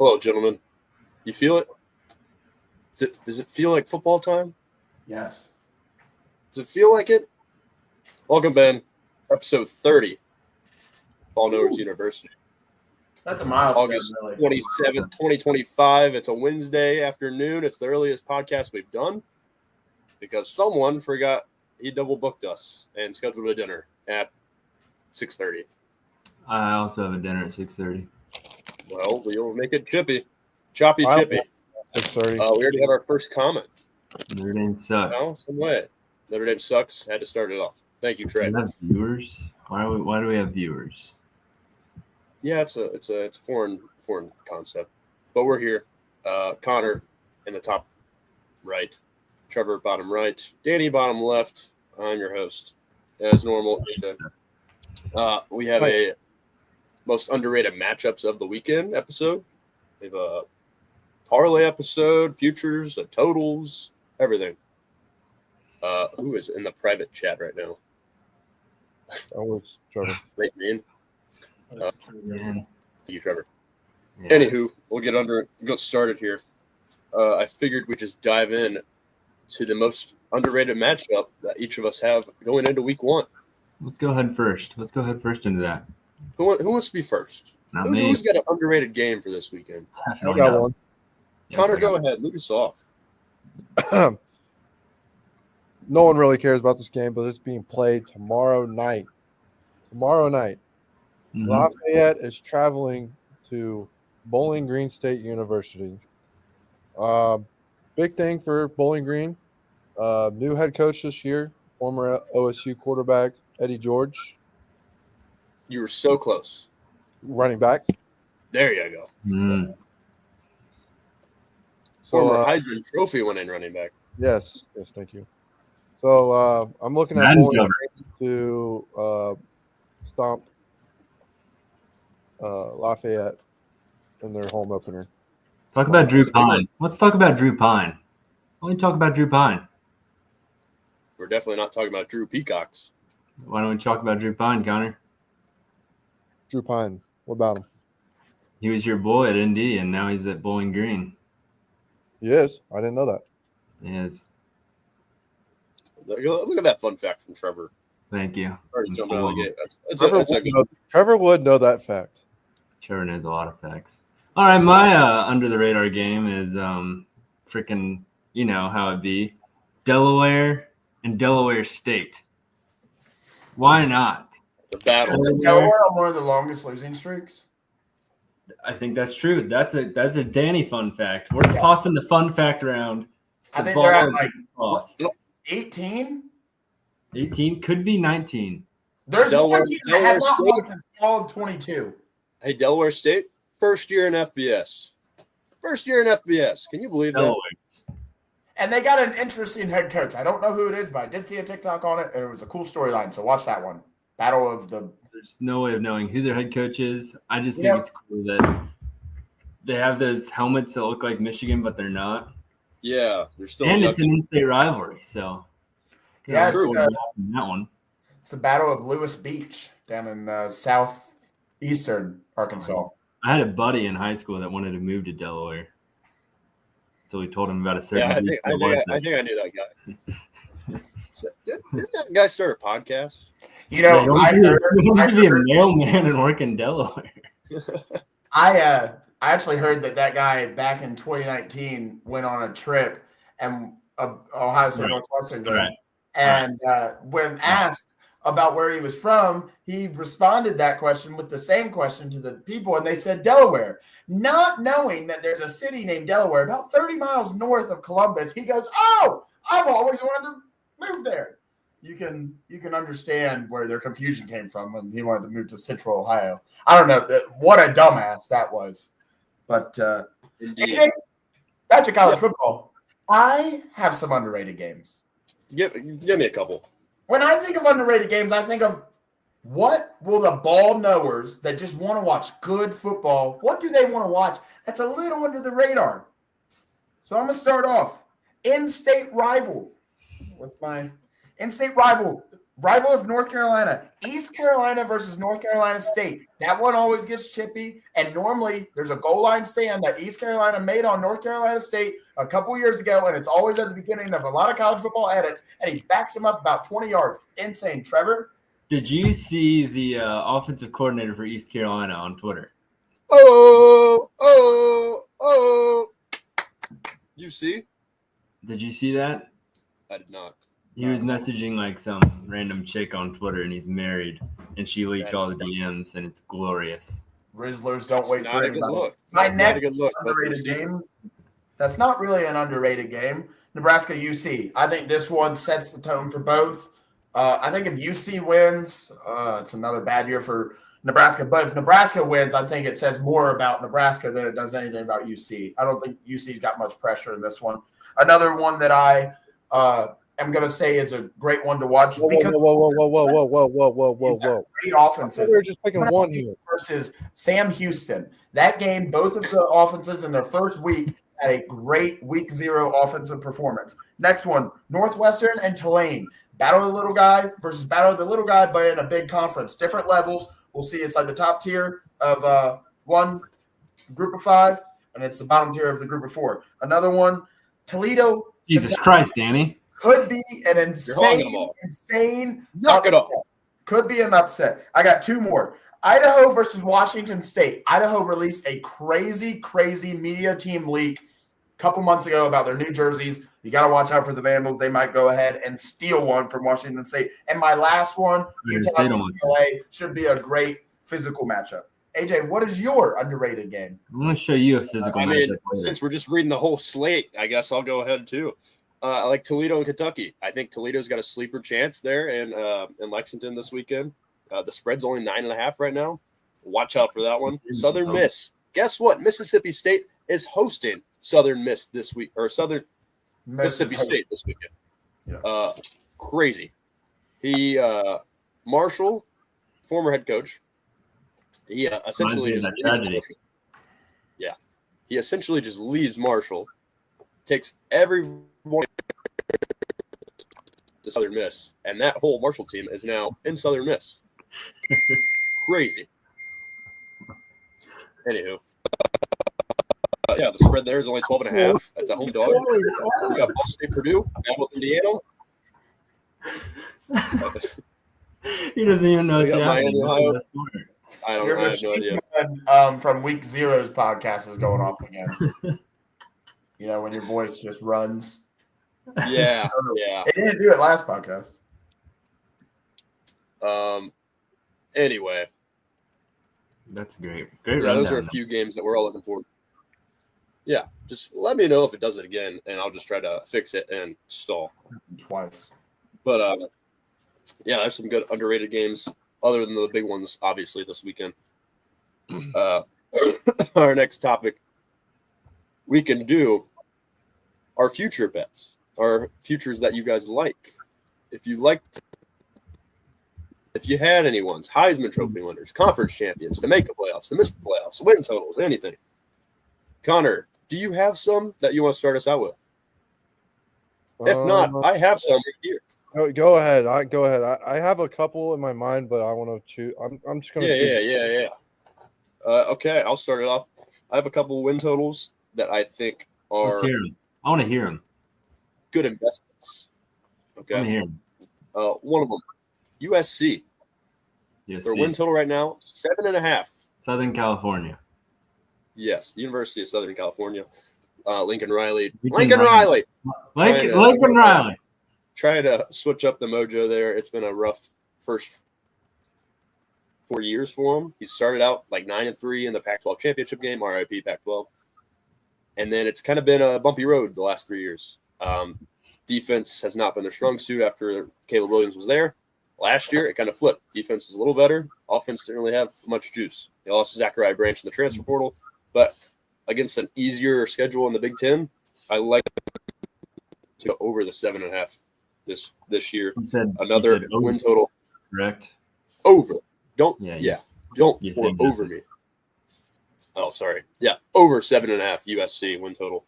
Hello, gentlemen. You feel it? Does it feel like football time? Yes. Does it feel like it? Welcome, Ben. Episode 30. Ball Knowers University. That's a milestone, August really. 27th, 2025. It's a Wednesday afternoon. It's the earliest podcast we've done because someone forgot he double booked us and scheduled a dinner at 6:30. I also have a dinner at 6:30. Well, we'll make it choppy. 6:30. We already have our first comment. Notre Dame sucks. No, some way. Notre Dame sucks. Had to start it off. Thank you, Trey. Do we have viewers? Why do we have viewers? Yeah, it's a foreign concept, but we're here. Connor in the top right, Trevor bottom right, Danny bottom left. I'm your host, as normal. We have a most underrated matchups of the weekend episode. We have a parlay episode, futures, totals, everything. Who is in the private chat right now? That was Trevor. Right, man. Man. Thank you, Trevor. Yeah. Anywho, we'll get started here. I figured we'd just dive in to the most underrated matchup that each of us have going into week one. Let's go ahead first. into that. Who wants to be first? Not me. Who's got an underrated game for this weekend? I Definitely got not. one. Yeah, Connor, okay. go ahead. Lead us off. No one really cares about this game, but it's being played tomorrow night. Mhm. Lafayette is traveling to Bowling Green State University. Big thing for Bowling Green. New head coach this year, former OSU quarterback Eddie George, You were so close. running back. There you go. Mhm. Former So, Heisman Trophy winning running back. yes, thank you. So I'm looking at Madden Bowling cover. Green to stomp Lafayette in their home opener. Talk about Drew That's a big one. Pine. Let's talk about Drew Pine. Why don't we talk about Drew Pine? We're definitely not talking about Drew Peacocks. Why don't we talk about Drew Pine, Connor? Drew Pine. What about him? He was your boy at ND, and now he's at Bowling Green. He is. I didn't know that. Yes. Look at that fun fact from Trevor. Thank you. Already jumping out of the gate. Trevor would know that fact. Trevor knows a lot of facts. All right, my under the radar game is freaking, you know how it be, Delaware and Delaware State. Why not? The battle. Isn't Delaware on one of the longest losing streaks? I think that's true. That's a Danny fun fact. We're tossing the fun fact around. I The think ball they're at is like tossed. 18. 18 could be 19. There's Delaware- one team that has not Delaware won since fall of 22. Hey, Delaware State, first year in FBS. Can you believe that? Delaware. And they got an interesting head coach. I don't know who it is, but I did see a TikTok on it, and it was a cool storyline. So watch that one. Battle of the There's no way of knowing who their head coach is. I just think Yep. it's cool that they have those helmets that look like Michigan, but they're not. Yeah, they're still And young. it's an in-state rivalry, so yeah, True. that one. it's the Battle of Lewis Beach down in southeastern Arkansas. I had a buddy in high school that wanted to move to Delaware. So we told him about a certain. Yeah, I think I knew that guy. So, didn't that guy start a podcast? You know, I you want heard, to be a mailman and work in Delaware. I actually heard that guy back in 2019 went on a trip and Ohio State Right. Northwestern game. Right. And when asked about where he was from, he responded that question with the same question to the people, and they said Delaware, not knowing that there's a city named Delaware about 30 miles north of Columbus. He goes, "Oh, I've always wanted to move there." You can understand where their confusion came from when he wanted to move to Central Ohio. I don't know what a dumbass that was, but Indeed. AJ, back to college football. I have some underrated games. Give me a couple. When I think of underrated games, I think of what will the ball knowers that just want to watch good football, what do they want to watch that's a little under the radar? So I'm going to start off in-state rival with my in-state rival rival of North Carolina, East Carolina versus North Carolina State. That one always gets chippy. And normally there's a goal line stand that East Carolina made on North Carolina State a couple years ago. And it's always at the beginning of a lot of college football edits. And he backs him up about 20 yards. Insane. Trevor? Did you see the offensive coordinator for East Carolina on Twitter? Oh. You see? Did you see that? I did not. He was messaging like some random chick on Twitter, and he's married, and she leaked all the DMs, and it's glorious. Rizzlers don't That's wait not for a good anybody. look. My That's not a next good look. underrated game. That's not really an underrated game. Nebraska UC. I think this one sets the tone for both. I think if UC wins, it's another bad year for Nebraska. But if Nebraska wins, I think it says more about Nebraska than it does anything about UC. I don't think UC's got much pressure in this one. Another one that I am going to say is a great one to watch. Whoa. Great We offenses. were just picking one here. Versus Sam Houston. That game, both of the offenses in their first week had a great week 0 offensive performance. Next one, Northwestern and Tulane. Battle of the little guy versus battle of the little guy, but in a big conference. Different levels. We'll see it's like the top tier of one group of 5, and it's the bottom tier of the group of 4. Another one, Toledo. Jesus Christ, Danny. Could be an hogging them all. insane Knock it upset. off. Could be an upset. I got 2 more. Idaho versus Washington State. Idaho released a crazy media team leak a couple months ago about their new jerseys. You got to watch out for the Vandals. They might go ahead and steal one from Washington State. And my last one, Utah UCLA, should be a great physical matchup. AJ, what is your underrated game? I'm going to show you a physical I mean, matchup later. since we're just reading the whole slate, I guess I'll go ahead too. I like Toledo and Kentucky. I think Toledo's got a sleeper chance there in Lexington this weekend. The spread's only 9.5 right now. Watch out for that one. Southern Miss. Guess what? Mississippi State is hosting Southern Miss this week, or Mississippi State this weekend. Yeah. Crazy. He Marshall, former head coach. He essentially just leaves Marshall. Yeah, he essentially just leaves Marshall, takes everyone to Southern Miss, and that whole Marshall team is now in Southern Miss. Crazy. Anywho, yeah, the spread there is only 12.5. That's a home dog. We got Ball State, Purdue, now with Indiana. He doesn't even know it's happening. Ohio. I have no idea. From week 0's podcast is going off again. You know, when your voice just runs. Yeah. It didn't do it last podcast. Anyway. That's great. Yeah, those are a few games that we're all looking forward to. Yeah, just let me know if it does it again, and I'll just try to fix it and stall. Twice. But, yeah, there's some good underrated games, other than the big ones, obviously, this weekend. Our next topic, we can do our future bets, our futures that you guys like. If you had any ones, Heisman Trophy winners, conference champions, to make the playoffs, to miss the playoffs, win totals, anything. Connor, do you have some that you want to start us out with? If not, I have some right here. Go ahead. I have a couple in my mind, but I want to choose. I'm just going to choose. Yeah. Okay, I'll start it off. I have a couple of win totals that I think are Let's hear 'em. I want to hear them. good investments. Okay. I want to hear them. One of them, USC. Yes. Their win total right now, 7.5. Southern California. Yes, the University of Southern California. Lincoln Riley. Lincoln Riley. Trying to switch up the mojo there. It's been a rough first 4 years for him. He started out like 9-3 in the Pac-12 championship game, RIP Pac-12. And then it's kind of been a bumpy road the last 3 years. Defense has not been their strong suit after Caleb Williams was there. Last year, it kind of flipped. Defense was a little better. Offense didn't really have much juice. They lost Zachariah Branch in the transfer portal. But against an easier schedule in the Big Ten, I like to go over the 7.5 this year. Another win total. Correct. Over. Don't You think over me. Oh, sorry. Yeah, over 7.5 USC win total.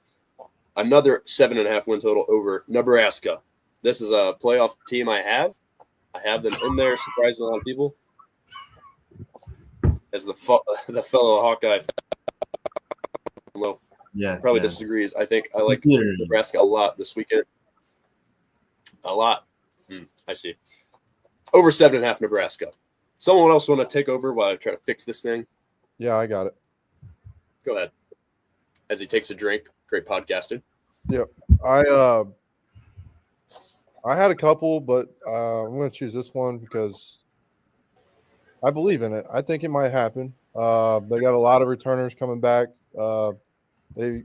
Another 7.5 win total over Nebraska. This is a playoff team I have. I have them in there, surprising a lot of people. As the fellow Hawkeye, well, Yeah. probably yeah. disagrees. I think I like Computer. Nebraska a lot this weekend. A lot. I see. Over 7.5 Nebraska. Someone else want to take over while I try to fix this thing? Yeah, I got it. Go ahead. As he takes a drink. Great podcasting. I had a couple, but I'm going to choose this one because I believe in it. I think it might happen. They got a lot of returners coming back. They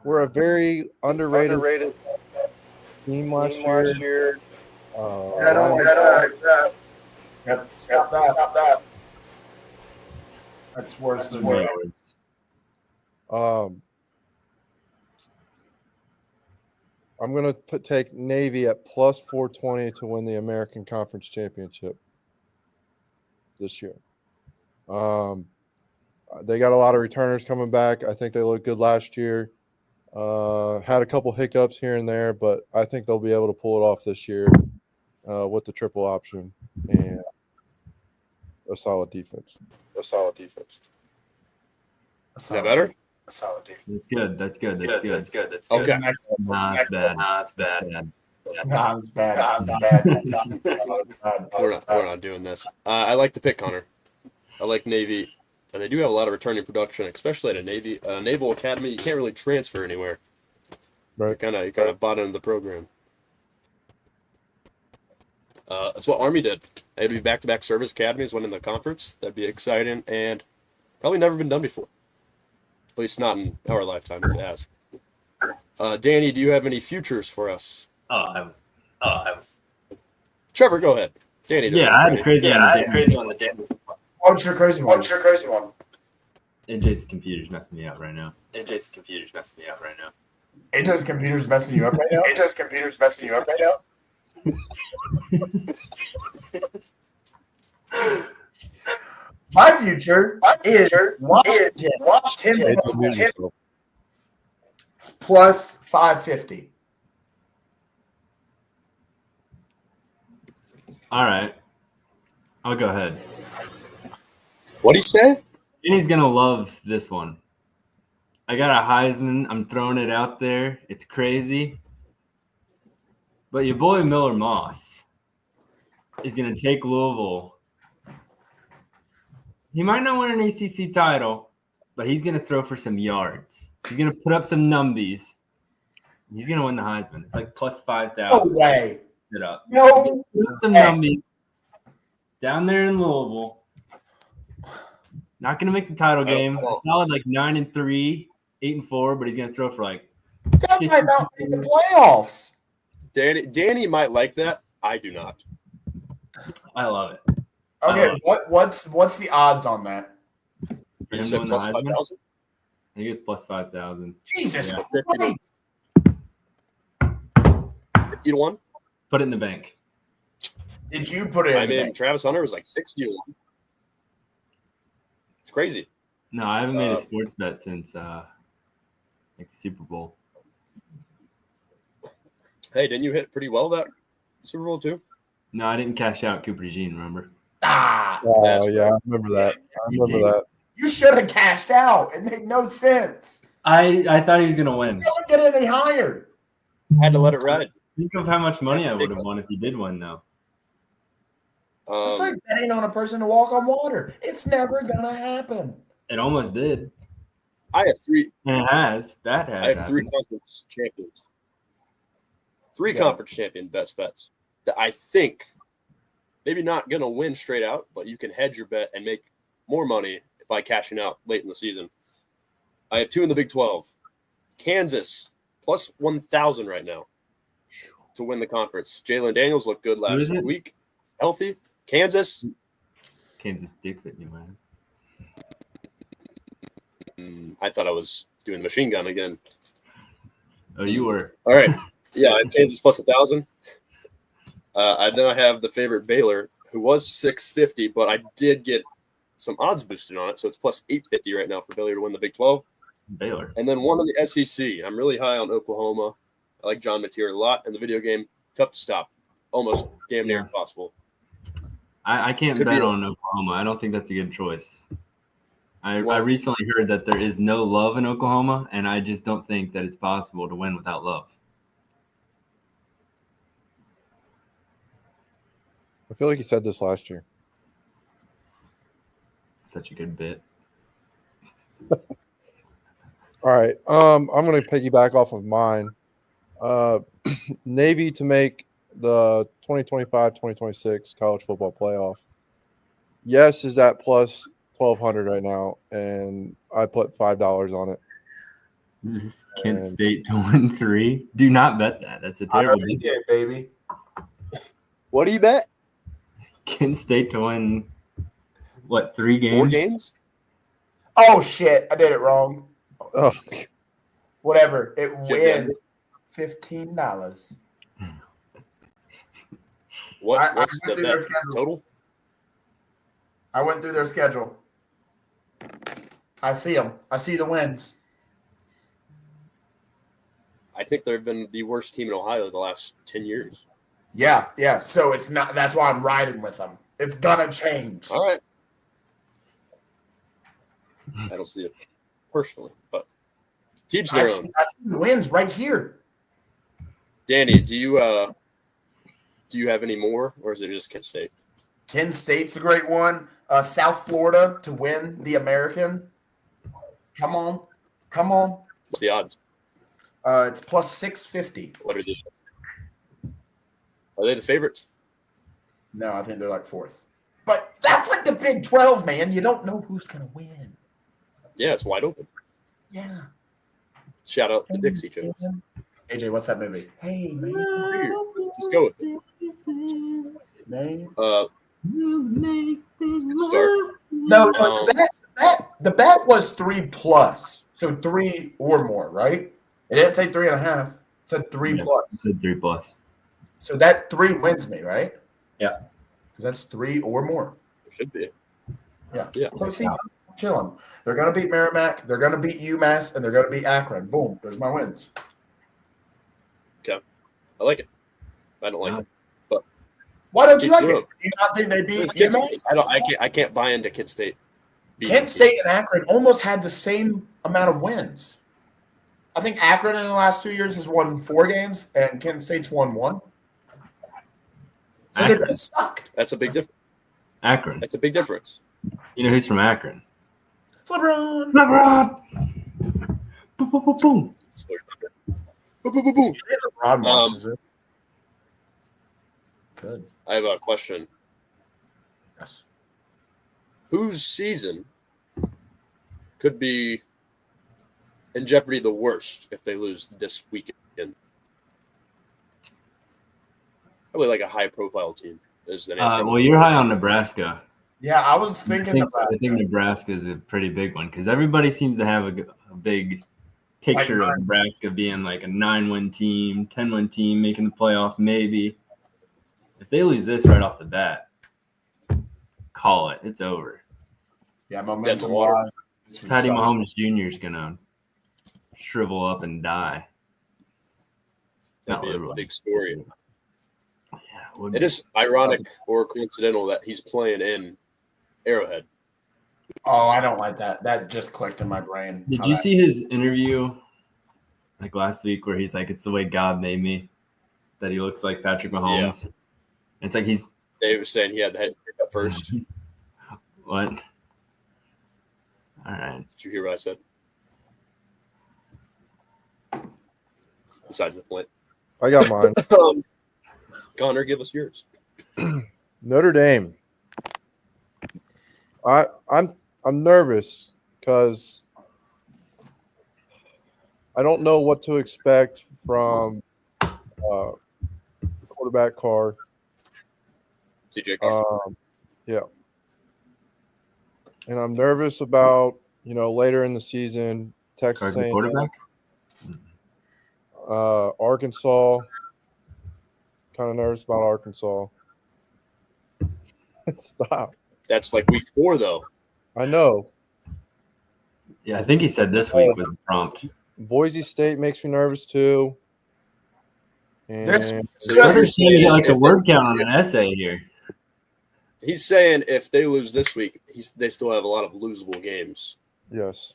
were a very underrated team last year. I don't like that. Yep, stop that. That's worse than Yeah. I'm going to take Navy at plus 420 to win the American Conference Championship this year. They got a lot of returners coming back. I think they looked good last year. Had a couple hiccups here and there, but I think they'll be able to pull it off this year with the triple option and a solid defense. Is that better? That's good. That's good. Okay. Nah, it's bad. Nah, it's bad. We're not doing this. I like the pick, Connor. I like Navy, and they do have a lot of returning production, especially at a Naval Academy. You can't really transfer anywhere. Right. You kind of bought into the program. That's what Army did. They'd be back-to-back service academies, winning the conference. That'd be exciting and probably never been done before. At least not in our lifetime, if it has. Danny, do you have any futures for us? I was. Trevor, go ahead. Danny doesn't. Yeah, I had a crazy one. The day. What's your crazy one? AJ's computer's messing me up right now. AJ's computer's messing you up right now? My future is Washington. It's plus 550. All right, I'll go ahead. What do you say? Danny's gonna love this one. I got a Heisman. I'm throwing it out there. It's crazy, but your boy Miller Moss is gonna take Louisville. He might not win an ACC title, but he's gonna throw for some yards. He's gonna put up some numbies. He's gonna win the Heisman. It's like plus 5,000. No way. It up. No. Put up some numbies down there in Louisville. Not gonna make the title game. A solid like 9-3, 8-4, but he's gonna throw for like. That might not be the playoffs. Danny might like that. I do not. I love it. Okay, what's the odds on that? For You him to said win the plus Heisman? 5,000? I think it's plus 5,000. Jesus Yeah. Christ. 50-1. Put it in the bank. Did you put it I in? the mean, bank? Travis Hunter was like 60-1. It's crazy. No, I haven't made a sports bet since like the Super Bowl. Hey, didn't you hit pretty well that Super Bowl too? No, I didn't cash out Cooper Jean, remember? Ah, That's Yeah, I remember that. you should have cashed out. It made no sense. I thought he was gonna win. He doesn't get any higher. Had to let it ride. Think of how much money I would have won if he did win, though. It's like betting on a person to walk on water. It's never gonna happen. It almost did. I have three. And it has. That has. I have three happened. conference champions. Three Yeah. conference champion bets that I think maybe not gonna win straight out, but you can hedge your bet and make more money by cashing out late in the season. I have two in the Big 12. Kansas plus 1,000 right now to win the conference. Jalen Daniels looked good Who last is it? week. Healthy. Kansas. Kansas dick fit you, man. I thought I was doing the machine gun again. Oh, you were. All right. Yeah, I have Kansas plus 1,000. Then I have the favorite Baylor, who was 650, but I did get some odds boosted on it, so it's plus 850 right now for Baylor to win the Big 12. Baylor. And then one in the SEC. I'm really high on Oklahoma. I like John Mateer a lot in the video game. Tough to stop. Almost damn near Yeah. impossible. I can't Could bet be a- on Oklahoma. I don't think that's a good choice. I Well- recently heard that there is no love in Oklahoma, and I just don't think that it's possible to win without love. I feel like he said this last year. Such a good bit. All right. I'm going to piggyback off of mine. Navy to make the 2025-2026 college football playoff. Yes, is that plus 1,200 right now, and I put $5 on it. Is this Kent And- State to win 3? Do not bet that. That's a I terrible already bet. did, baby. What do you bet? Kent State to win, what, 3 games? 4 games? Oh shit! I did it wrong. Oh, Whatever. It Jim wins $15. What? I What's went the through their bet schedule. total? I went through their schedule. I see them. I see the wins. I think they've been the worst team in Ohio the last 10 years. Yeah, yeah. So it's not. That's why I'm riding with them. It's gonna change. All right. I don't see it personally, but teach I their see, own. I see the wins right here. Danny, do you have any more, or is it just Kent State? Kent State's a great one. South Florida to win the American. Come on, come on. What's the odds? It's plus 650. What are they? Are they the favorites? No, I think they're like 4th. But that's like the Big 12, man. You don't know who's gonna win. Yeah, it's wide open. Yeah. Shout out to Dixie Jones. AJ, what's that movie? Hey, man. Just go with it. Man. Start. No, the bet was 3+. So 3 or more, right? It didn't say 3.5. It said 3+. Yeah. I said 3+. So that 3 wins me, right? Yeah. Because that's 3 or more. It should be. Yeah. Yeah. So see, I'm chilling. They're gonna beat Merrimack, they're gonna beat UMass, and they're gonna beat Akron. Boom. There's my wins. I like it. I don't like it. Why don't you It's like it? them. Do you not think they beat It's Kent UMass? State. I can't buy into Kent State. beating Kent State and Akron almost had the same amount of wins. I think Akron in the last 2 years has won 4 games, and Kent State's won 1. So they Akron. just suck. That's a big difference. Akron. That's a big difference. You know who's from Akron? LeBron. LeBron. Boom, boom, boom, boom. It's their thunder. Boom, boom, boom, boom. LeBron watches it. Good. I have a question. Yes. Whose season could be in jeopardy the worst if they lose this weekend? Probably like a high-profile team is the answer. Well, you're high on Nebraska. Yeah, I was thinking about I think Nebraska is a pretty big one because everybody seems to have a big picture of Nebraska being like a 9-win team, 10-win team, making the playoff maybe. If they lose this right off the bat, call it. It's over. Yeah, Dead in momentum the water. wise. this would Patty suck. Mahomes Jr. is gonna shrivel up and die. That'd Not be a literally. big story. Yeah, would It be. is ironic or coincidental that he's playing in Arrowhead. Oh, I don't like that. That just clicked in my brain. Did how you that- see his interview like last week where he's like, "It's the way God made me," that he looks like Patrick Mahomes. It's like he's Dave was saying he had the head up first. what? All right. Did you hear what I said? Besides the point. I got mine. Connor, give us yours. Notre Dame. I'm nervous because I don't know what to expect from quarterback Carr. TJ Carr. Yeah, and I'm nervous about later in the season Texas Carr's the A&M, quarterback. Arkansas. Kind of nervous about Arkansas. Stop. That's like week 4, though. I know. Yeah, I think he said this week was the prompt. Boise State makes me nervous too. That's- And So Yes. I understand you get like a if word they- count on an essay here. He's saying if they lose this week, they still have a lot of losable games. Yes.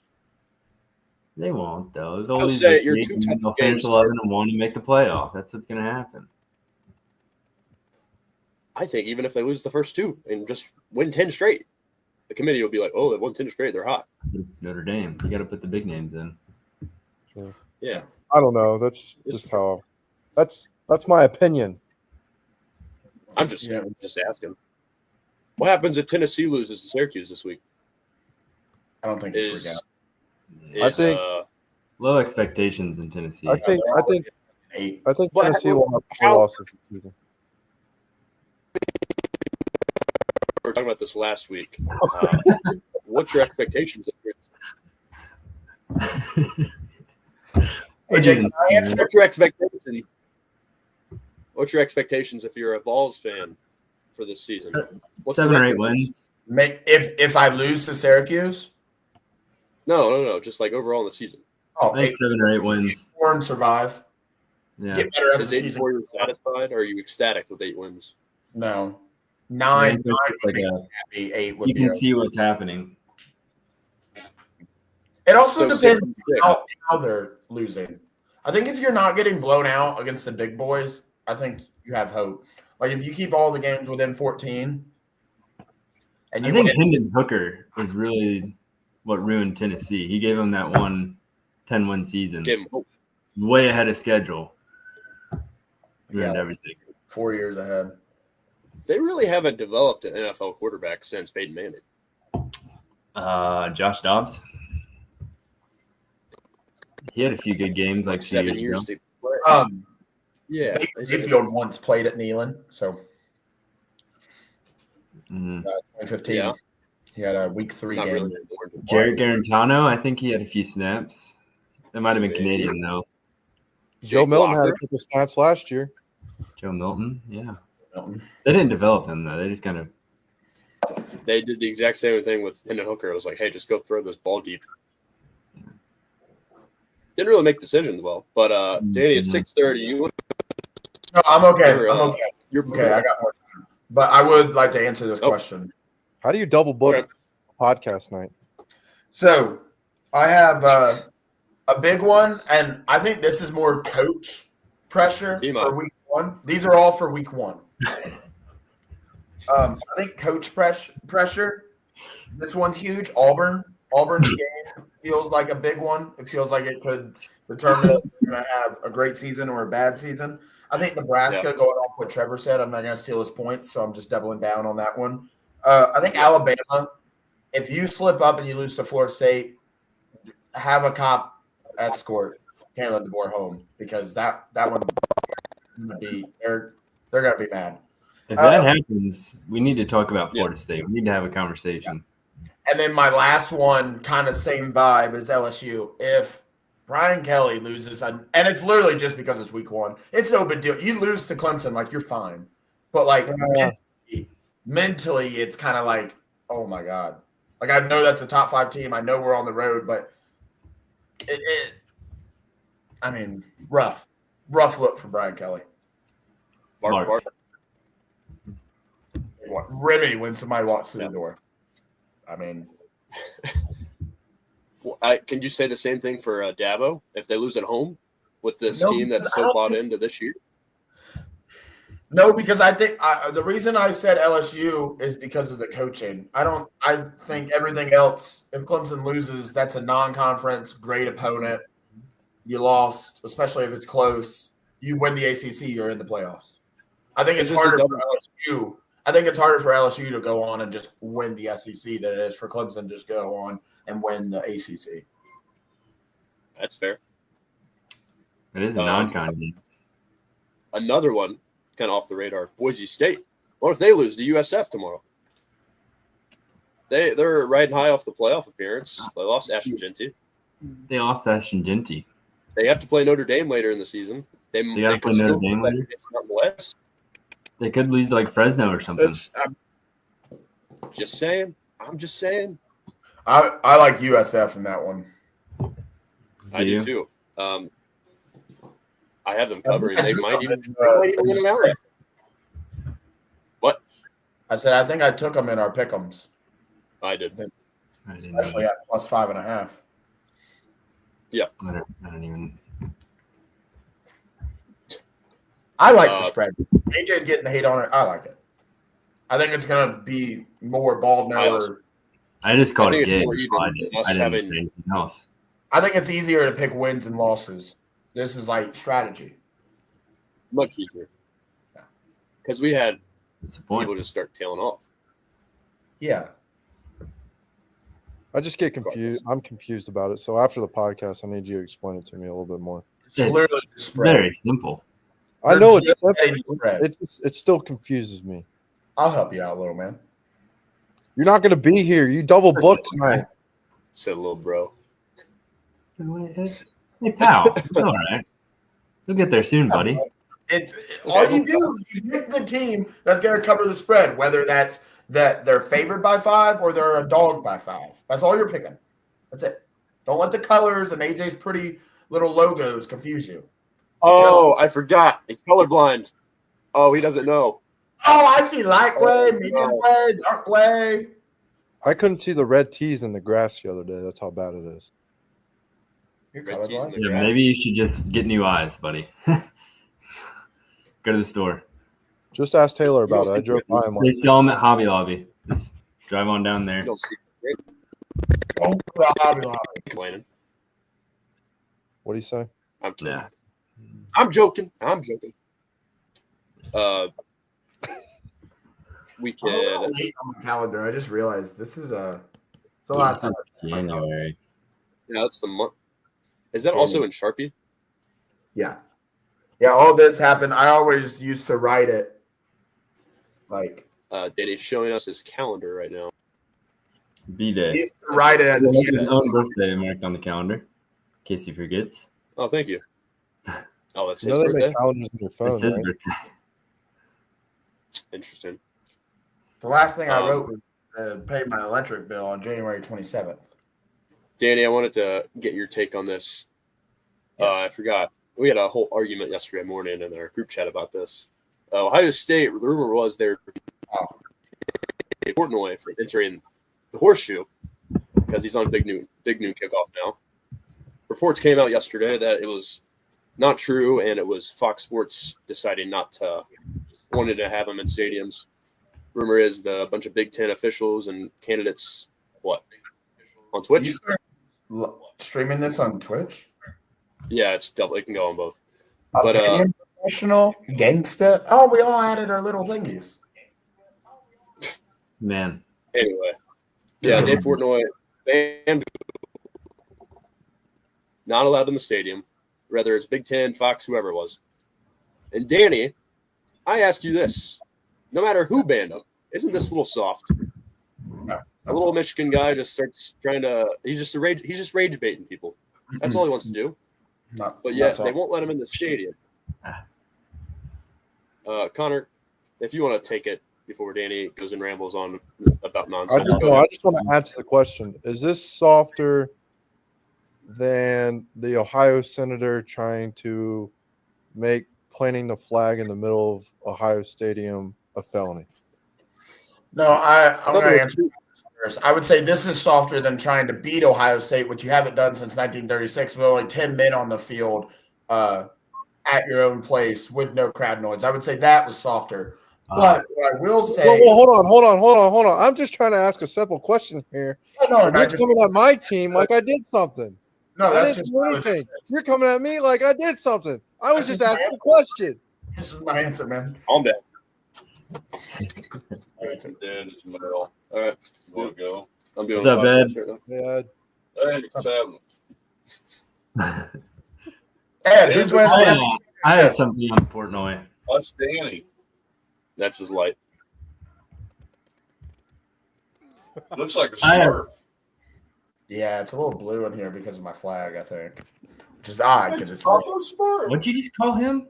They won't though. I'll say your two tough they'll finish games 11-1 and make the playoff. That's what's going to happen. I think even if they lose the first two and just win 10 straight, the committee will be like, "Oh, they won 10 straight. They're hot." It's Notre Dame. You got to put the big names in. Sure. Yeah. I don't know. That's just how. That's my opinion. I'm just asking. What happens if Tennessee loses to Syracuse this week? I don't think it's freak out. I think- Low expectations in Tennessee. I think 8. Tennessee will have 4 losses this season. We were talking about this last week. What's your expectations? Hey, Jake, can I answer? What's your expectation? What's your expectations if you're a Vols fan for this season? What's 7 the or 8 record? wins. If I lose to Syracuse, No. Just like overall in the season. oh, I think 7 or 8 wins. 4 and survive. Yeah. Get better as Is the 8 season. before you're satisfied, or are you ecstatic with 8 wins? No, I 9. think it's like Happy. 8 would you be. can okay. see what's happening. It also So depends 6 and 6. how they're losing. I think if you're not getting blown out against the big boys, I think you have hope. Like if you keep all the games within 14, and I you think win, Hendon Hooker was really what ruined Tennessee. He gave them that 10-win season. Give 'em hope. Way ahead of schedule. Ruined Yeah. everything. 4 years ahead. They really haven't developed an NFL quarterback since Peyton Manning. Josh Dobbs. He had a few good games like 2 7 years years ago. to play. Yeah. Mayfield once played at Neyland, so Mhm. 2015. Yeah. He had a week 3 Not game. really anymore. Jared Garantano, I think he had a few snaps. That might have been Maybe. Canadian though. Joe Jake Milton had a Locker. couple snaps last year. Joe Milton, yeah. Milton. They didn't develop him though. They just kind of They did the exact same thing with Hendon Hooker. It was like, hey, just go throw this ball deep. Didn't really make decisions well. But Danny, it's 6:30. You No, I'm okay. You're, I'm okay. you're Okay, I got more time. But I would like to answer this Oh. question. How do you double book Okay. podcast night? So I have a big one, and I think this is more coach pressure Team for up. week 1. These are all for week 1. I think coach pressure. This one's huge. Auburn's game feels like a big one. It feels like it could determine if they're going to have a great season or a bad season. I think Nebraska, Yeah. going off what Trevor said, I'm not going to steal his points, so I'm just doubling down on that one. I think Alabama, if you slip up and you lose to Florida State, have a cop escort Kalen DeBoer home, because that one gonna be they're going to be mad. if that happens, we need to talk about Yeah. Florida State. We need to have a conversation. And then my last one, kind of same vibe as LSU. If Brian Kelly loses, and it's literally just because it's week 1, it's no big deal. You lose to Clemson, like you're fine. But like mentally, it's kind of like, oh my God. Like I know that's a top 5 team. I know we're on the road, but I mean, rough look for Brian Kelly. Bark. Remy when somebody walks through Yeah. the door. I mean, Can you say the same thing for Dabo if they lose at home with this No, team that's because I so don't bought think- into this year? no, because I think the reason I said LSU is because of the coaching. I think everything else, if Clemson loses, that's a non-conference, great opponent. You lost, especially if it's close. You win the ACC, you're in the playoffs. I think it's Is this a harder for double- LSU. I think it's harder for LSU to go on and just win the SEC than it is for Clemson to just go on and win the ACC. That's fair. It is a Um, non-con game. Another one, kind of off the radar, Boise State. What if they lose to USF tomorrow? They're riding high off the playoff appearance. They lost Ashton Genty. They lost Ashton Genty. They have to play Notre Dame later in the season. They gotta could play still Notre Dame play later? against Mountain West. They could lose to like Fresno or something. I'm just saying. I'm just saying. I like USF in that one. I do you? too. I have them covering. They might even Uh, win an hour. What? I said I think I took them in our pick'ems, I did. I didn't know especially that. at plus 5.5. I don't even. I like the spread. AJ's getting the hate on it. I like it. I think it's gonna be more bald I also- now. I just called think it it's game. more So even I than didn't, us I didn't having- say anything else. I think it's easier to pick wins and losses. This is like strategy. Much easier. Because we had That's the point. people just start tailing off. Yeah. I just get confused. I'm confused about it. So after the podcast, I need you to explain it to me a little bit more. It's It's literally the spread. Very simple. I know it's Just simple. betting the spread. It still confuses me. I'll help you out, little man. You're not going to be here. You double booked tonight. Said little bro. Hey, pal. It's all right. You'll get there soon, buddy. All you do is you pick the team that's going to cover the spread, whether that's that they're favored by 5 or they're a dog by 5. That's all you're picking. That's it. Don't let the colors and AJ's pretty little logos confuse you. Oh, I forgot. He's colorblind. Oh, he doesn't know. Oh, I see light gray, medium gray, dark gray. I couldn't see the red tees in the grass the other day. That's how bad it is. You're Red tees in colorblind. the Yeah, grass. maybe you should just get new eyes, buddy. Go to the store. Just ask Taylor You about don't it. I see drove by him. They sell them at Hobby Lobby. Just drive on down You there. don't see Oh, Hobby Lobby. complaining. What do you say? I'm kidding. Yeah. I'm joking. I'm joking. We I'm a little could. late on my calendar. I just realized this is a. It's a lot of time. January. Yeah, that's the month. Is that also in Sharpie? Yeah. Yeah, all this happened. I always used to write it like Danny's showing us his calendar right now. I B-Day. used to write it at He the has end. his own birthday marked on the calendar, in case he forgets. Oh, thank you. Oh, that's You his know they birthday. make calendars on your It's phone, his right? birthday. Interesting. The last thing I Um, wrote was pay my electric bill on January 27th. Danny, I wanted to get your take on this. I forgot. We had a whole argument yesterday morning in our group chat about this. Ohio State, the rumor was they're Portnoy for entering the horseshoe because he's on big noon kickoff now. Reports came out yesterday that it was not true, and it was Fox Sports deciding not to wanted to have him in stadiums. Rumor is the bunch of Big Ten officials and candidates on Twitch. You start streaming this on Twitch? Yeah, it's double. It can go on both. But, Opinion professional gangsta. Oh, we all added our little thingies. Man. Anyway, yeah, Dave Portnoy banned, not allowed in the stadium, whether it's Big Ten, Fox, whoever it was. And Danny, I ask you this: no matter who banned him, isn't this a little soft? A little Michigan guy just starts trying to. He's just rage baiting people. That's all he wants to do. But yet they won't let him in the stadium. Connor, if you want to take it before Danny goes and rambles on about I nonsense. just want to answer the question. Is this softer than the Ohio senator trying to make planting the flag in the middle of Ohio Stadium a felony? No, I'm going to answer first. I would say this is softer than trying to beat Ohio State, which you haven't done since 1936 with only 10 men on the field at your own place with no crowd noise. I would say that was softer. But what I will say, Well, hold on. I'm just trying to ask a simple question here. no, You're coming at my team like I did something. no, I that's didn't just do anything. You're coming at me like I did something. I was That's just just asking a question. this is my answer, man. Calm down. Dead as Merle. All right, Want to go? I'm doing What's up, a podcast Ed? right now. Yeah, Hey, what's happening? Ed, who's winning the I have something on Portnoy. Watch Danny. That's his light. Looks like a I have- Smurf. Yeah, it's a little blue in here because of my flag, I think. Which is odd because it's Papa Smurf. What'd you just call him?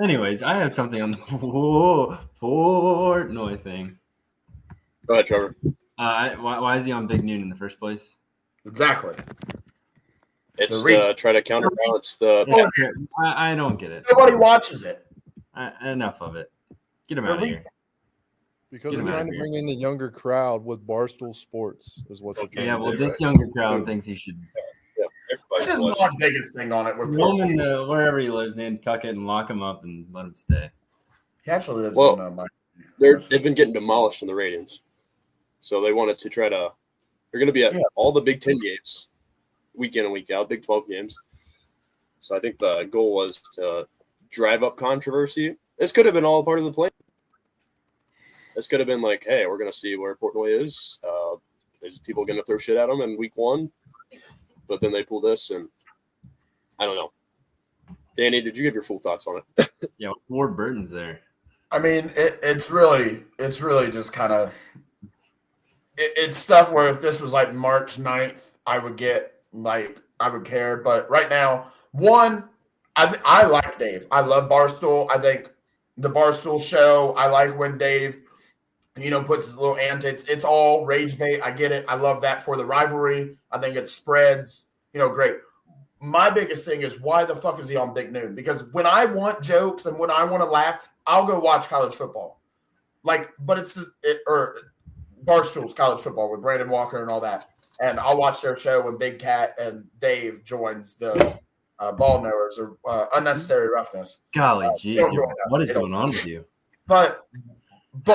Anyways, I have something on the Portnoy thing. Go ahead, Trevor. Why is he on Big Noon in the first place? exactly. It's reach. try to counterbalance the. Yeah, I don't get it. Nobody watches it. Enough of it. Get him They're out of here. Because Get they're him trying outta to here. bring in the younger crowd with Barstool Sports is what's Okay. Yeah, well, Right. this younger crowd thinks he should Yeah, This everybody's is watching. my biggest thing on it. With roam in wherever he lives, Nantucket, and lock him up and let him stay. He actually lives Well, in They've been getting demolished in the ratings, so they wanted to try to. They're going to be at Yeah. all the Big Ten games, week in and week out, Big 12 games. So I think the goal was to drive up controversy. This could have been all part of the plan. This could have been like, hey, we're going to see where Portnoy is. Is people going to throw shit at him in week one? But then they pull this, and I don't know. Danny, did you give your full thoughts on it? Yeah, Ward Burton's there. I mean, it's really just kind of it's stuff where if this was like March 9th, I would care. But right now, I like Dave. I love Barstool. I think the Barstool show. I like when Dave, puts his little antics. It's all rage bait. I get it. I love that for the rivalry. I think it spreads. Great. My biggest thing is why the fuck is he on Big Noon? Because when I want jokes and when I want to laugh, I'll go watch college football. But or Barstool's college football with Brandon Walker and all that. And I'll watch their show when Big Cat and Dave joins the ball knowers or unnecessary roughness. Golly, geez, don't join us. what is They don't going on with you? But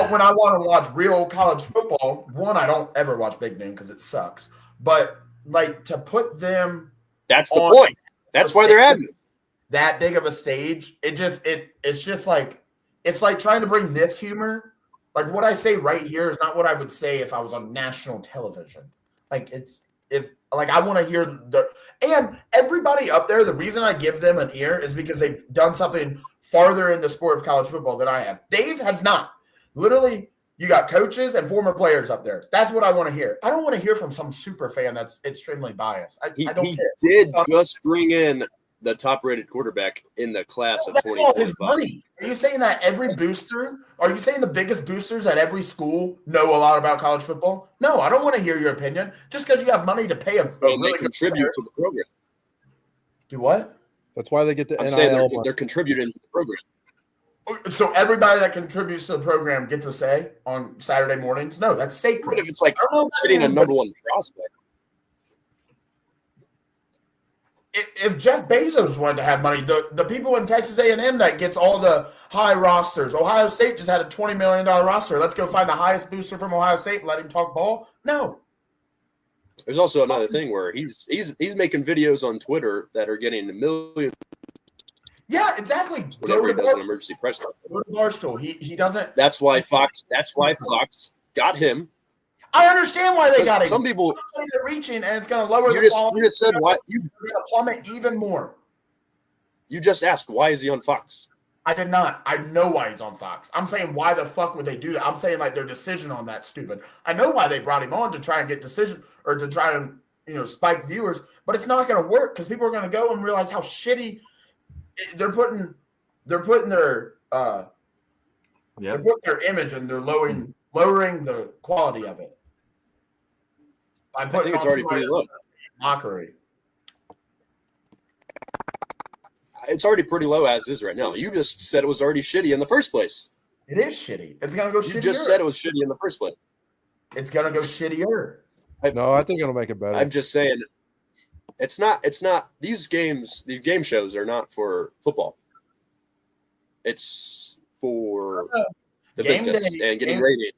when I want to watch real college football, I don't ever watch Big Noon because it sucks. But to put them That's the on point. That's why they're having it. that big of a stage, it's just like it's like trying to bring this humor. Like what I say right here is not what I would say if I was on national television. I want to hear and everybody up there. The reason I give them an ear is because they've done something farther in the sport of college football than I have. Dave has not. Literally, you got coaches and former players up there. That's what I want to hear. I don't want to hear from some super fan that's extremely biased. I don't He care. did just bring in the top-rated quarterback in the class of That's all his 2025. money. Are you saying that every booster? Are you saying the biggest boosters at every school know a lot about college football? No, I don't want to hear your opinion. Just because you have money to pay a And really they good contribute player. to the program. Do what? That's why they get the I'm saying NIL they're money. contributing to the program. So everybody that contributes to the program gets a say on Saturday mornings? No, that's What sacred. if it's like I don't know about getting a him, number but one prospect? if Jeff Bezos wanted to have money, the people in Texas A&M that gets all the high rosters, Ohio State just had a $20 million roster. Let's go find the highest booster from Ohio State and let him talk ball. No. There's also another thing where he's making videos on Twitter that are getting millions Yeah, exactly. whenever he Go to does an Barstool. emergency press conference. Go to Barstool. He doesn't. That's why Fox got him. I understand why they got him. Some people I'm saying they're reaching, and it's going to lower you the just quality. you just said why They're going to plummet even more. you just asked why is he on Fox? I did not. I know why he's on Fox. I'm saying why the fuck would they do that? I'm saying their decision on that stupid. I know why they brought him on to try and get decision or to try and spike viewers, but it's not going to work because people are going to go and realize how shitty they're putting their image and they're lowering the quality of it. I think it's already pretty low. Mockery. It's already pretty low as is right now. You just said it was already shitty in the first place. It is shitty. It's gonna go shittier. You just said it was shitty in the first place. It's gonna go shittier. No, I think it'll make it better. I'm just saying it's not these game shows are not for football. It's for the Game business day- and getting game- ratings.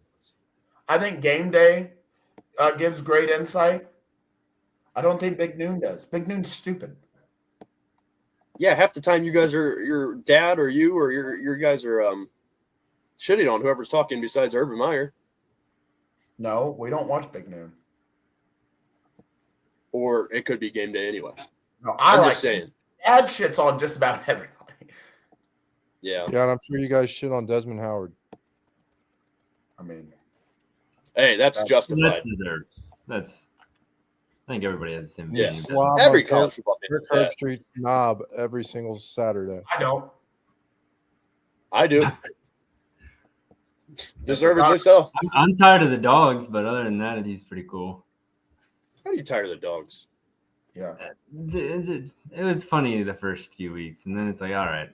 I think Game Day gives great insight. I don't think Big Noon does. Big Noon's stupid. Yeah, half the time you guys are your dad or you or your guys are shitting on whoever's talking besides Urban Meyer. No, we don't watch Big Noon. Or it could be Game Day anyway. No, I'm just saying. Dad shits on just about everybody. Yeah. Yeah, and I'm sure you guys shit on Desmond Howard. I mean, Hey, that's That's justified. That's deserved. I think everybody has the same Yeah. opinion. Slob Every on college football fan Kirk does that. Herbstreit's knob every single Saturday. I don't. I do. Deservedly so. I'm tired of the dogs, but other than that, he's pretty cool. How are you tired of the dogs? Yeah. It was funny the first few weeks, and then it's like, all right.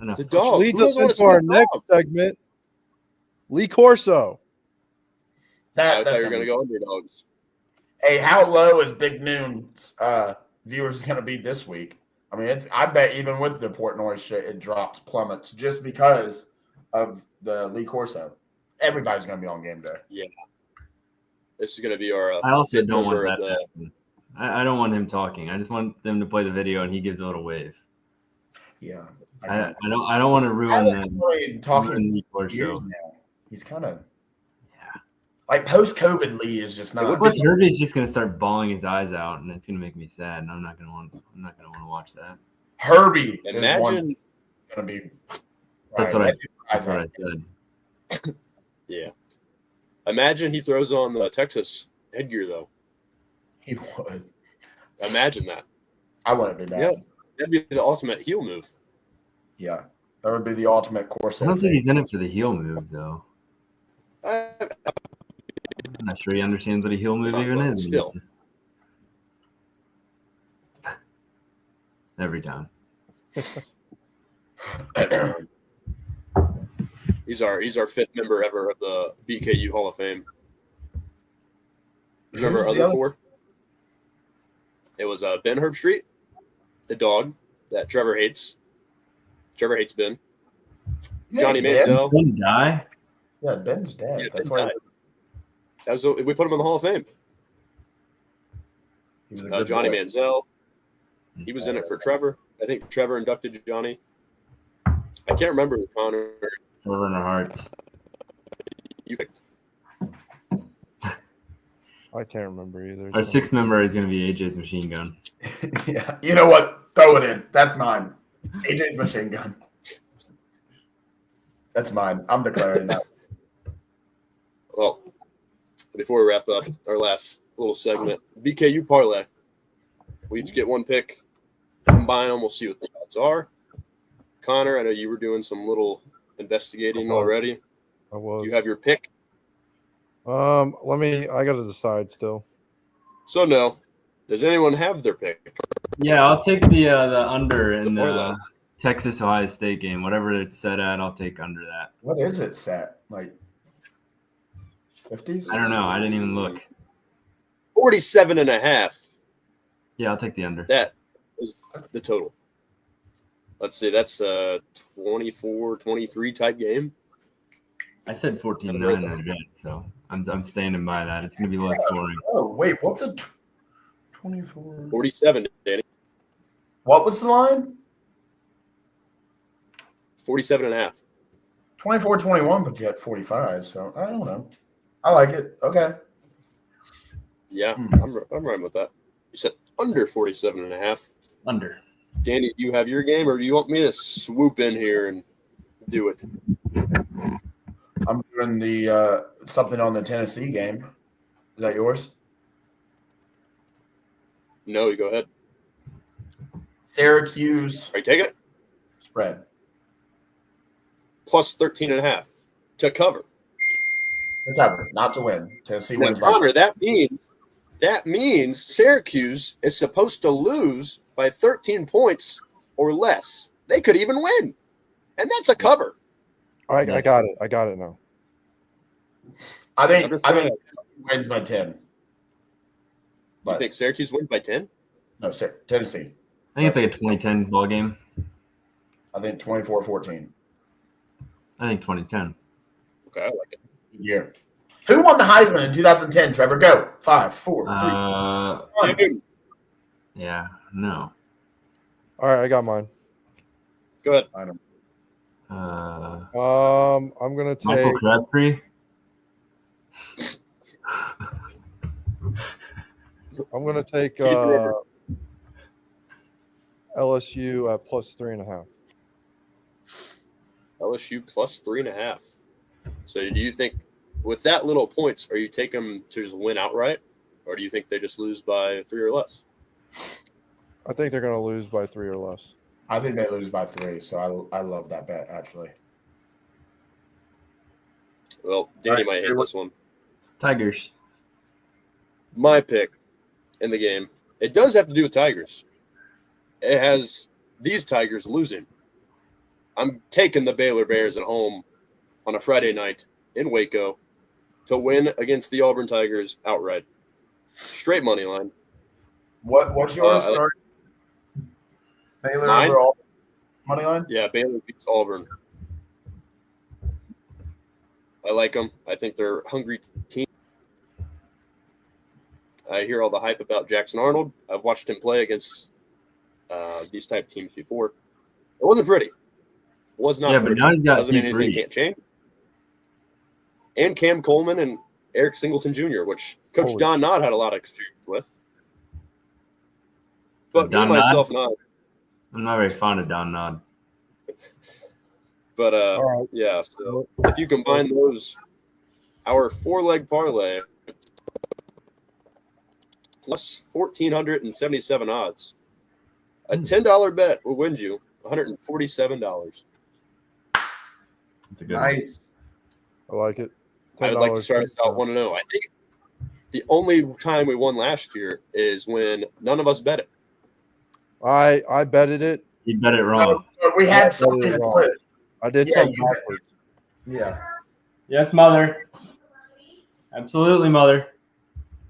Enough. The dog. Which leads Who us doesn't want to into see our a next dog? segment. Lee Corso. I That's thought you were gonna going be- to go underdogs. Hey, how low is Big Noon's viewers going to be this week? I mean, I bet even with the Portnoy shit, it drops, plummets just because of the Lee Corso. Everybody's going to be on game day. This is going to be our I also fifth don't want member that of to the. happen. I don't want him talking. I just want them to play the video and he gives a little wave. Yeah. I don't want to ruin the talking Lee Corso. years now. He's kind of like post-COVID. Lee is just not. would Plus, Herbie's just gonna start bawling his eyes out, and it's gonna make me sad, and I'm not gonna want to watch that. Herbie Imagine. is going to be. That's right, what I said. Yeah. Imagine he throws on the Texas headgear, though. He would. Imagine that. I wouldn't be mad. Yeah. That'd be the ultimate heel move. Yeah. That would be the ultimate course. I don't think he's in it for the heel move, though. I, I'm not sure he understands what a heel move But even is. still. Every time. he's our fifth member ever of the BKU Hall of Fame. Remember Who's our the other other- four? It was Ben Herbstreit, the dog that Trevor hates. Trevor hates Ben. Johnny Ben? Manziel. Didn't die. Yeah, Ben's dead. Yeah, That's Ben why died. We put him in the Hall of Fame. he was a good Johnny boy. Manziel. He was in it for Trevor. I think Trevor inducted Johnny. I can't remember who Connor Over in our hearts. you picked. I can't remember either. Our sixth member is going to be AJ's machine gun. Yeah. You know what? Throw it in. That's mine. AJ's machine gun. That's mine. I'm declaring that. Well, before we wrap up our last little segment, BKU parlay. We each get one pick, combine them. We'll see what the odds are. Connor, I know you were doing some little investigating already. I was. Do you have your pick? I gotta decide still. So no. Does anyone have their pick? Yeah, I'll take the under in parlay. the Texas Ohio State game. Whatever it's set at, I'll take under that. What is it set? Like 50s? I don't know. I didn't even look. 47.5. Yeah, I'll take the under. That is the total. Let's see. That's a 24-23 type game. I said 14-9 in the game, so I'm standing by that. It's going to be low scoring. Oh, wait. What's a 24? 47, Danny. What was the line? 47.5. 24-21, but you had 45. So I don't know. I like it. Okay. Yeah, I'm right with that. You said under 47.5. Under. Danny, do you have your game, or do you want me to swoop in here and do it? I'm doing the something on the Tennessee game. Is that yours? No, you go ahead. Syracuse Are you taking it? spread. Plus 13.5 to cover. Whatever, not to win. Tennessee Now, wins by Connor, that means Syracuse is supposed to lose by 13 points or less. They could even win, and that's a cover. I got it. I got it now. I think Number Tennessee five. wins by 10. You But think Syracuse wins by 10? no, Tennessee. I think it's like a 2010 ball game. I think 24-14. I think 2010. Okay, I like it. Good year. Who won the Heisman in 2010? Trevor, go. 5, 4, 3, 1. Dude, Yeah, no. All right, I got mine. go ahead. I don't. I'm gonna Michael take. Crabtree. I'm gonna take Keith River. LSU at plus 3.5. LSU plus 3.5. So do you think with that little points, are you taking them to just win outright, or do you think they just lose by 3 or less? I think they're gonna lose by 3 or less. I think they lose by 3, so I love that bet, actually. Well, Danny All right, might hit here- this one. Tigers. My pick in the game. It does have to do with Tigers. It has these Tigers losing. I'm taking the Baylor Bears at home on a Friday night in Waco to win against the Auburn Tigers outright. Straight money line. What's yours? I like- Sorry. Baylor Mine? overall money line. Yeah, Baylor beats Auburn. I like them. I think they're a hungry team. I hear all the hype about Jackson Arnold. I've watched him play against these type teams before. It wasn't pretty. It was not Yeah, but pretty. now he's got Doesn't mean Pete anything Reed. can't change. And Cam Coleman and Eric Singleton Jr., which Coach Holy Don Nod had a lot of experience with. But Don me, Nod? myself, not. I'm not very fond of Don Nod. But All right. yeah, so if you combine those, our 4-leg parlay plus 1,477 odds, a $10 bet will win you $147. It's a good one. Nice. I like it. I would like to $10. start us out 1-0. I think the only time we won last year is when none of us bet it. I betted it. You bet it wrong. But we Yeah, had that something is to wrong. flip. I did Yeah, something you bet. backwards. Yeah. Yes, mother. Absolutely, mother.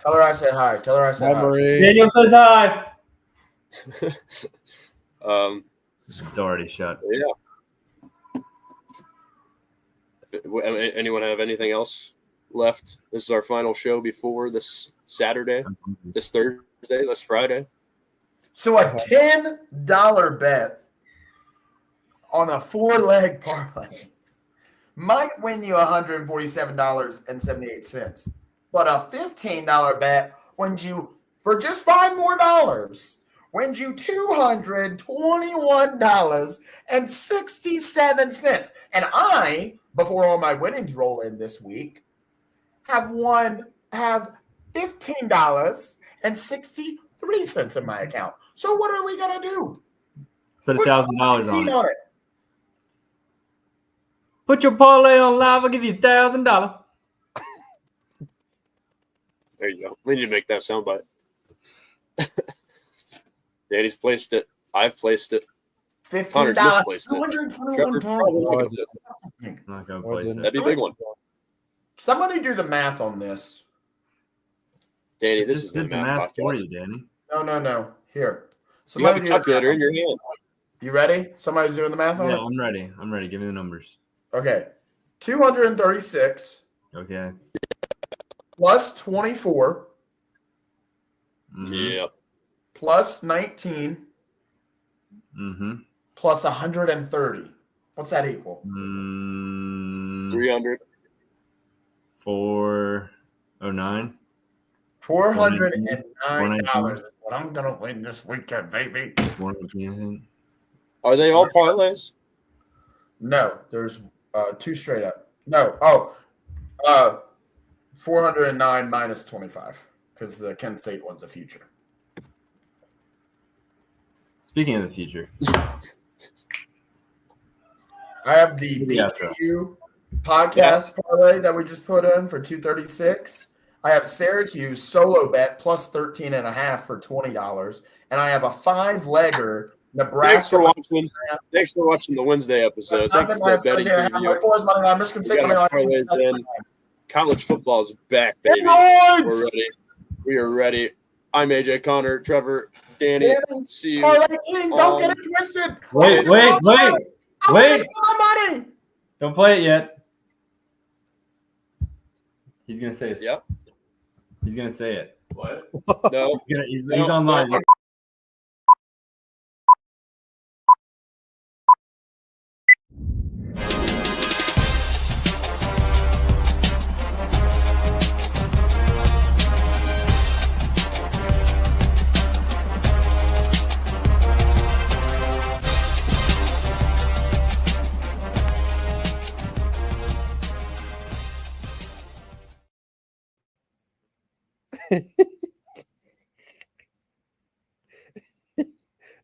Tell her I said hi. Tell her I said Hi, hi. Marie. Daniel says hi. Yeah. Door already shut. Anyone have anything else left? This is our final show before this Saturday, this Thursday, this Friday. So a $10 bet on a 4-leg parlay might win you $147.78. But a $15 bet wins you, for just $5 more, wins you $221.67. And I, before all my winnings roll in this week, have $15.63 in my account. So what are we gonna do? Put $1,000 on it. On it. Put your parlay on live. I'll give you $1,000. There you go. We need to make that soundbite. Danny's placed it. I've placed it. Connor's $15. misplaced it. Trevor $221. probably No, I not gonna didn't. do it. I'm not going to I place didn't. it. That'd be a big one. Somebody do the math on this. Danny, this Just is the did the math math for podcast. you, Danny. No. Here. You have a do the calculator math. in your hand. You ready? Somebody's doing the math on Yeah, it? I'm ready. I'm ready. Give me the numbers. Okay. 236 Okay. plus 24 Mhm. Yeah. plus 19 Mm-hmm. plus 130. What's that equal? 300. 409. $409 is what I'm gonna win this weekend, baby. 419. Are they all parlays? No, there's 2 straight up. No, 409 minus 25 because the Kent State one's a future. Speaking of the future, I have the Yeah, BYU podcast parlay that we just put in for 236. I have Syracuse solo bet plus 13.5 for $20, and I have a 5-legger Nebraska. Thanks for watching the Wednesday episode. Thanks for the betting preview. I'm just gonna say We got money our line. parlays in. College football is back, baby. Hemorrhoids! We're ready. We are ready. I'm AJ, Connor, Trevor, Danny. See you. Parlay King, don't get it twisted. Wait. I'm winning my money. Don't play it yet. He's gonna say it. Yep. He's gonna say it. What? No. He's No, online. no.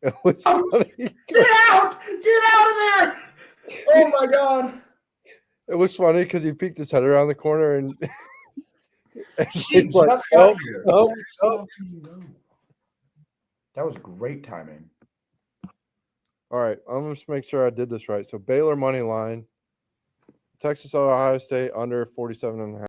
It was funny. Get out! Get out of there! Oh my god! It was funny because he peeked his head around the corner and She it's like, just got "Oh, here. oh, Let's oh." fucking go. That was great timing. All right, I'm gonna just make sure I did this right. So Baylor money line, Texas Ohio State under 47.5.